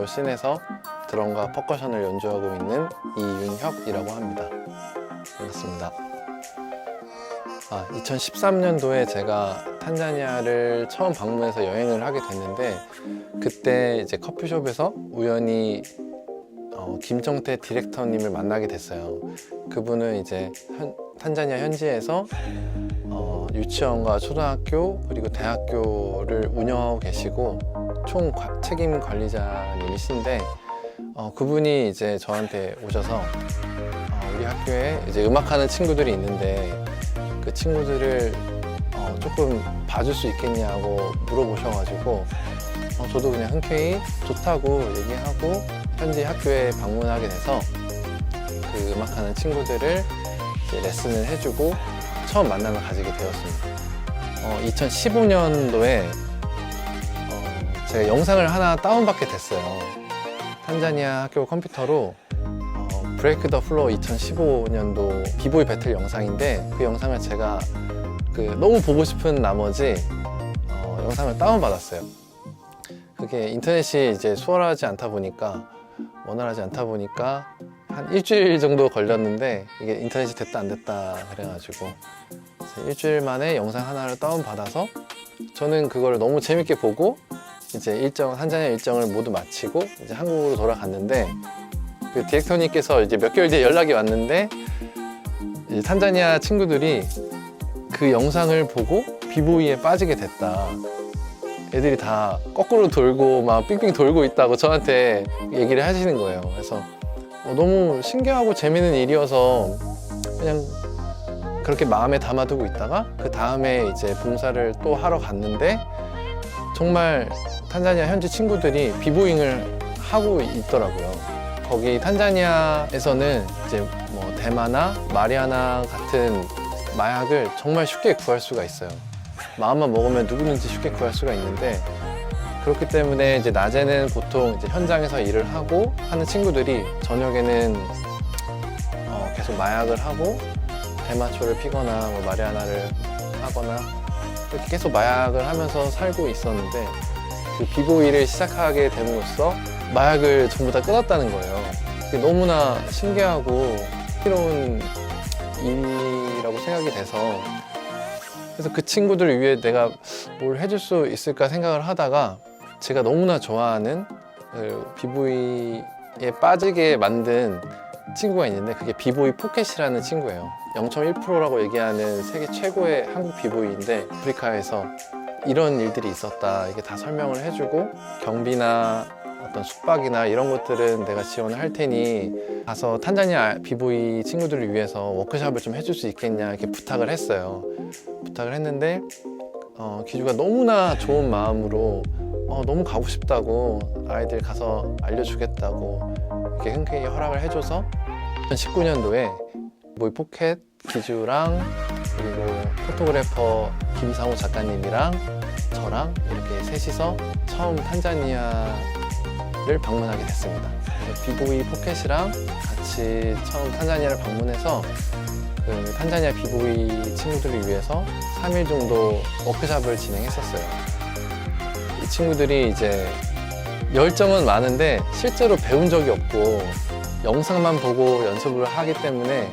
대학교 씬에서 드럼과 퍼커션을 연주하고 있는 이윤혁이라고 합니다. 반갑습니다. 2013년도에 제가 탄자니아를 처음 방문해서 여행을 하게 됐는데, 그때 이제 커피숍에서 우연히 김정태 디렉터님을 만나게 됐어요. 그분은 이제 탄자니아 현지에서 유치원과 초등학교 그리고 대학교를 운영하고 계시고 총 책임 관리자님이신데, 그분이 이제 저한테 오셔서 우리 학교에 이제 음악하는 친구들이 있는데 그 친구들을 조금 봐줄 수 있겠냐고 물어보셔가지고 저도 그냥 흔쾌히 좋다고 얘기하고 현지 학교에 방문하게 돼서 그 음악하는 친구들을 이제 레슨을 해주고 처음 만남을 가지게 되었습니다. 2015년도에 제가 영상을 하나 다운받게 됐어요. 탄자니아 학교 컴퓨터로 브레이크 더 플로어 2015년도 비보이 배틀 영상인데, 그 영상을 제가 너무 보고 싶은 나머지 영상을 다운받았어요. 그게 인터넷이 이제 원활하지 않다 보니까 한 일주일 정도 걸렸는데, 이게 인터넷이 됐다 안 됐다 그래가지고 일주일 만에 영상 하나를 다운받아서 저는 그걸 너무 재밌게 보고 이제 탄자니아 일정을 모두 마치고 이제 한국으로 돌아갔는데, 그 디렉터님께서 이제 몇 개월 뒤에 연락이 왔는데, 이제 탄자니아 친구들이 그 영상을 보고 비보이에 빠지게 됐다. 애들이 다 거꾸로 돌고 막 삥삥 돌고 있다고 저한테 얘기를 하시는 거예요. 그래서 너무 신기하고 재밌는 일이어서 그냥 그렇게 마음에 담아두고 있다가 그 다음에 이제 봉사를 또 하러 갔는데, 정말 탄자니아 현지 친구들이 비보잉을 하고 있더라고요. 거기 탄자니아에서는 이제 뭐 대마나 마리아나 같은 마약을 정말 쉽게 구할 수가 있어요. 마음만 먹으면 누구든지 쉽게 구할 수가 있는데, 그렇기 때문에 이제 낮에는 보통 이제 현장에서 일을 하고 하는 친구들이 저녁에는 계속 마약을 하고 대마초를 피거나 뭐 마리아나를 하거나 이렇게 계속 마약을 하면서 살고 있었는데, 그 비보이를 시작하게 됨으로써 마약을 전부 다 끊었다는 거예요. 그게 너무나 신기하고 흥미로운 일이라고 생각이 돼서, 그래서 그 친구들을 위해 내가 뭘 해줄 수 있을까 생각을 하다가 제가 너무나 좋아하는 비보이에 빠지게 만든 친구가 있는데, 그게 비보이 포켓이라는 친구예요. 0.1%라고 얘기하는 세계 최고의 한국 비보이인데, 아프리카에서 이런 일들이 있었다 이게 다 설명을 해주고, 경비나 어떤 숙박이나 이런 것들은 내가 지원을 할 테니 가서 탄자니아 비보이 친구들을 위해서 워크숍을 좀 해줄 수 있겠냐 이렇게 부탁을 했어요. 부탁을 했는데 기주가 너무나 좋은 마음으로 너무 가고 싶다고, 아이들 가서 알려주겠다고 이렇게 흔쾌히 허락을 해줘서 2019년도에 비보이 포켓 기주랑 그리고 포토그래퍼 김상우 작가님이랑 저랑 이렇게 셋이서 처음 탄자니아를 방문하게 됐습니다. 비보이 포켓이랑 같이 처음 탄자니아를 방문해서 그 탄자니아 비보이 친구들을 위해서 3일 정도 워크숍을 진행했었어요. 이 친구들이 이제 열정은 많은데 실제로 배운 적이 없고 영상만 보고 연습을 하기 때문에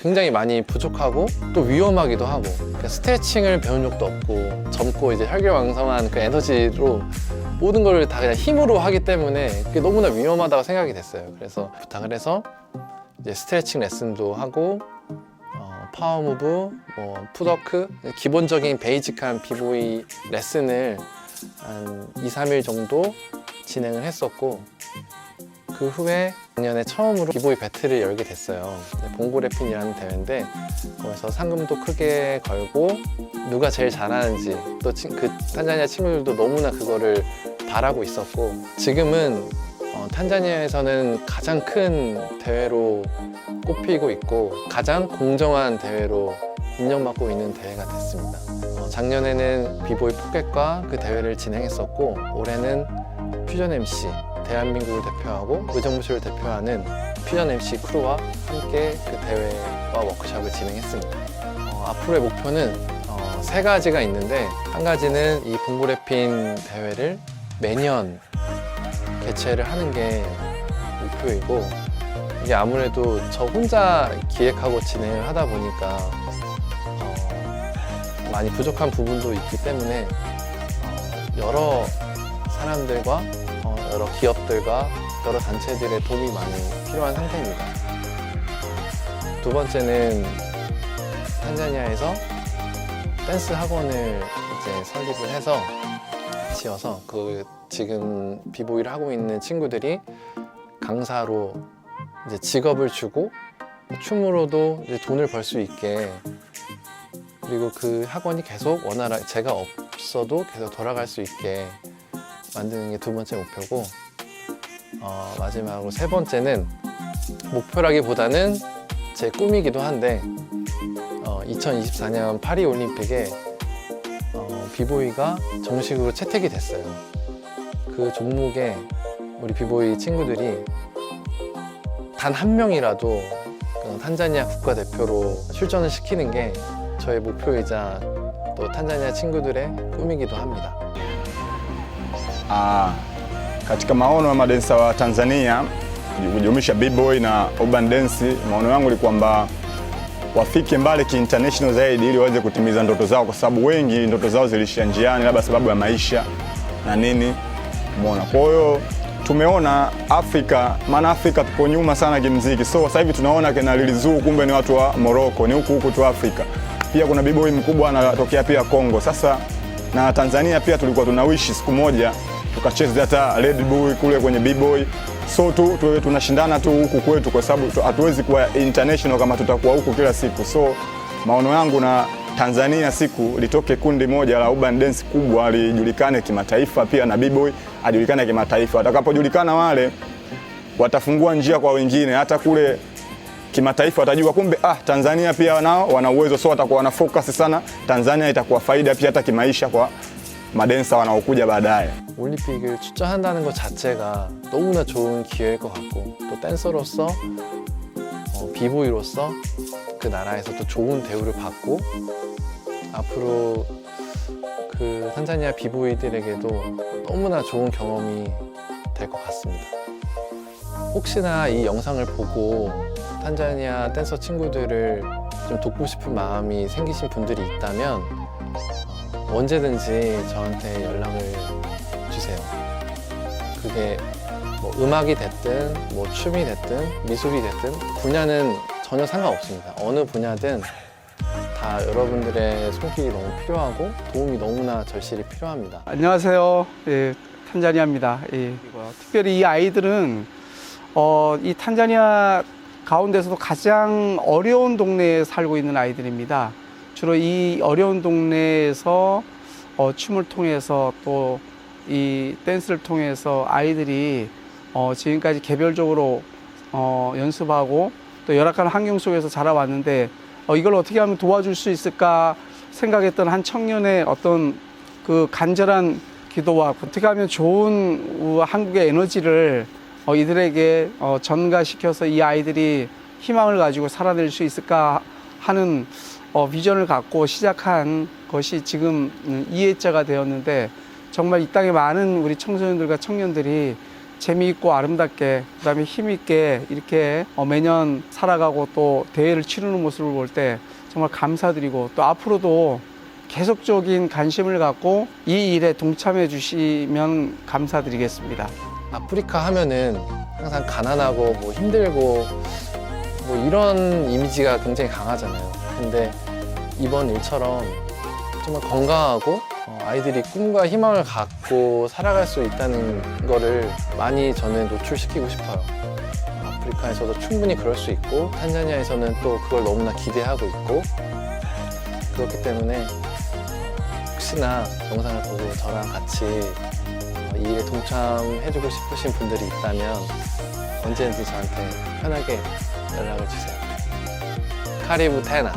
굉장히 많이 부족하고 또 위험하기도 하고, 그러니까 스트레칭을 배운 적도 없고 젊고 이제 혈기왕성한 그 에너지로 모든 걸 다 그냥 힘으로 하기 때문에 그게 너무나 위험하다고 생각이 됐어요. 그래서 부탁을 해서 이제 스트레칭 레슨도 하고 파워무브, 풋워크, 기본적인 베이직한 비보이 레슨을 한 2-3일 정도 진행을 했었고, 그 후에 작년에 처음으로 비보이 배틀을 열게 됐어요. 봉고래핀이라는 대회인데 거기서 상금도 크게 걸고 누가 제일 잘하는지, 또 그 탄자니아 친구들도 너무나 그거를 바라고 있었고, 지금은 탄자니아에서는 가장 큰 대회로 꼽히고 있고 가장 공정한 대회로 인정받고 있는 대회가 됐습니다. 작년에는 비보이 포켓과 그 대회를 진행했었고, 올해는 퓨전 MC, 대한민국을 대표하고 의정부시를 대표하는 퓨전 MC 크루와 함께 그 대회와 워크숍을 진행했습니다. 앞으로의 목표는 3가지가 있는데, 한 가지는 이 봉고래핀 대회를 매년 개최를 하는 게 목표이고, 이게 아무래도 저 혼자 기획하고 진행을 하다 보니까 많이 부족한 부분도 있기 때문에 여러 사람들과 여러 기업들과 여러 단체들의 도움이 많이 필요한 상태입니다. 두 번째는 탄자니아에서 댄스 학원을 이제 설립을 해서 지어서 지금 비보이를 하고 있는 친구들이 강사로 이제 직업을 주고 춤으로도 이제 돈을 벌 수 있게, 그리고 그 학원이 계속 원활하게 제가 없어도 계속 돌아갈 수 있게 만드는 게 두 번째 목표고, 마지막으로 세 번째는 목표라기보다는 제 꿈이기도 한데 2024년 파리 올림픽에 비보이가 정식으로 채택이 됐어요. 그 종목에 우리 비보이 친구들이 단 한 명이라도 탄자니아 국가대표로 출전을 시키는 게 저의 목표이자 또 탄자니아 친구들의 꿈이기도 합니다. Katika maono ya madensa wa Tanzania kujumuisha b-boy na urban dance, maono yangu ni kwamba wafike mbali ki-international zaidi ili waweze kutimiza ndoto zao, kwa sababu wengi ndoto zao zilishia njiani, labda sababu ya maisha na nini. Umeona? Kwa hiyo tumeona Afrika, maana Afrika tupo nyuma sana kimuziki. So sasa hivi tunaona kina Lil Zoo kumbe ni watu wa Morocco, ni huku tu Afrika. Pia kuna b-boy mkubwa anatokea pia Kongo. Sasa na Tanzania pia tulikuwa tunawishi siku moja tukacheza hata Red Bull kule kwenye b-boy. So tunashindana tu huku kwetu, kwa sababu hatuwezi kuwa international kama tutakuwa huku kila siku. So maono yangu na Tanzania siku litoke kundi moja la urban dance kubwa lijulikane kimataifa, pia na b-boy ajulikane kimataifa. Watakapojulikana wale watafungua njia kwa wengine, hata kule kimataifa watajua kumbe Tanzania pia nao wana uwezo. So watakuwa wana focus sana Tanzania, itakuwa faida pia hata kimaisha kwa maden사 wanaokuja baadaye. 올림픽을 출전한다는 것 자체가 너무나 좋은 기회일 것 같고, 또 댄서로서 비보이로서 그 나라에서 또 좋은 대우를 받고, 앞으로 그 탄자니아 비보이들에게도 너무나 좋은 경험이 될 것 같습니다. 혹시나 이 영상을 보고 탄자니아 댄서 친구들을 좀 돕고 싶은 마음이 생기신 분들이 있다면 언제든지 저한테 연락을 주세요. 그게 뭐 음악이 됐든 뭐 춤이 됐든 미술이 됐든 분야는 전혀 상관없습니다. 어느 분야든 다 여러분들의 손길이 너무 필요하고 도움이 너무나 절실히 필요합니다. 안녕하세요. 예, 탄자니아입니다. 예, 특별히 이 아이들은 이 탄자니아 가운데서도 가장 어려운 동네에 살고 있는 아이들입니다. 주로 이 어려운 동네에서 춤을 통해서 또 이 댄스를 통해서 아이들이 지금까지 개별적으로 연습하고 또 열악한 환경 속에서 자라왔는데 이걸 어떻게 하면 도와줄 수 있을까 생각했던 한 청년의 어떤 그 간절한 기도와 어떻게 하면 좋은 한국의 에너지를 이들에게 전가시켜서 이 아이들이 희망을 가지고 살아낼 수 있을까 하는 비전을 갖고 시작한 것이 지금 2회차가 되었는데, 정말 이 땅에 많은 우리 청소년들과 청년들이 재미있고 아름답게, 그다음에 힘있게 이렇게 매년 살아가고 또 대회를 치르는 모습을 볼 때 정말 감사드리고, 또 앞으로도 계속적인 관심을 갖고 이 일에 동참해 주시면 감사드리겠습니다. 아프리카 하면은 항상 가난하고 뭐 힘들고 뭐 이런 이미지가 굉장히 강하잖아요. 근데 이번 일처럼 정말 건강하고 아이들이 꿈과 희망을 갖고 살아갈 수 있다는 거를 많이 저는 노출시키고 싶어요. 아프리카에서도 충분히 그럴 수 있고 탄자니아에서는 또 그걸 너무나 기대하고 있고, 그렇기 때문에 혹시나 영상을 보고 저랑 같이 이 일에 동참해주고 싶으신 분들이 있다면 언제든지 저한테 편하게 연락을 주세요. 카리브 테나.